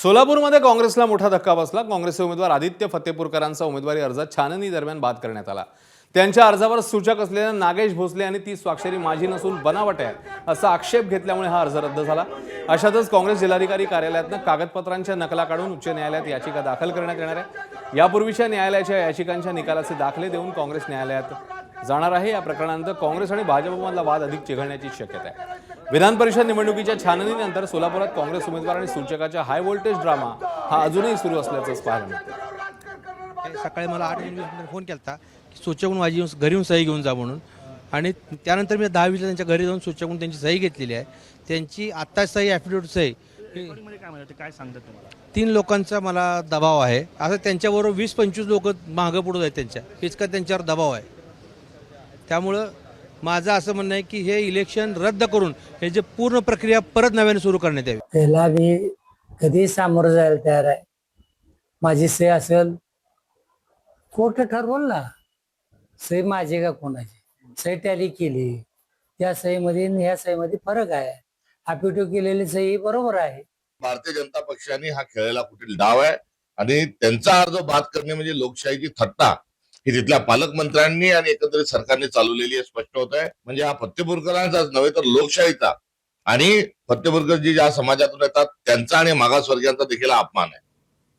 सोलापूरमध्ये काँग्रेसला मोठा धक्का बसला. काँग्रेसचे उमेदवार आदित्य फतेपूरकरांचा उमेदवारी अर्ज छाननी दरम्यान बाद करण्यात आला. त्यांच्या अर्जावर सूचक असलेल्या नागेश भोसले यांनी ती स्वाक्षरी माझी नसून बनावट आहे असा आक्षेप घेतल्यामुळे हा अर्ज रद्द झाला. अशातच काँग्रेस जिल्हाधिकारी कार्यालयातून कागदपत्रांच्या नकला काढून उच्च न्यायालयात याचिका दाखल करण्यात येणार आहे. यापूर्वीच्या न्यायालयाच्या याचिकांच्या निकालाचे दाखले देऊन काँग्रेस न्यायालयात जाणार आहे. या प्रकरणानंतर काँग्रेस आणि भाजपमधला वाद अधिक चिघळण्याची शक्यता आहे. विधान परिषद निवडणुकीच्या छाननीनंतर सोलापुरात काँग्रेस उमेदवार आणि सूचकाच्या हाय व्होल्टेज ड्रामा हा अजूनही सुरू असल्याचं पाहायला मिळतं. सकाळी मला 8 वाजता फोन केला की सूचकून माझी घरी येऊन सही घेऊन जा म्हणून, आणि त्यानंतर मी 10 वाजता त्यांच्या घरी जाऊन सूचकून त्यांची सही घेतलेली आहे. त्यांची आत्ताच सही ॲफिडेविट सही काय सांगतात तुम्हाला? 3 लोकांचा मला दबाव आहे. असं त्यांच्याबरोबर 20-25 लोक मागं पुढं आहेत त्यांच्या, इतका त्यांच्यावर दबाव आहे. त्यामुळं माझं असं म्हणणं आहे की हे इलेक्शन रद्द करून हे जे पूर्ण प्रक्रिया परत नव्याने सुरू करण्यात यावी. त्याला मी कधी सामोरं जायला तयार आहे. माझी सही असेल, कोर्ट ठरवल ना सही माझी का कोणाची. सही टॅली केली, त्या सहीमध्ये आणि ह्या सहीमध्ये फरक आहे. ॲफिडेविट केलेली सही बरोबर आहे. भारतीय जनता पक्षाने हा खेळलेला कुठील डाव आहे आणि त्यांचा अर्ज बाद करणे म्हणजे लोकशाहीची थट्टा ही तिथल्या पालकमंत्र्यांनी आणि एकंदरीत सरकारने चालवलेली स्पष्ट होत आहे. म्हणजे हा फतेपूरकरांचाच नव्हे तर लोकशाहीचा आणि फतेपूरकर जी ज्या समाजातून येतात त्यांचा आणि मागासवर्गीयांचा देखील अपमान आहे.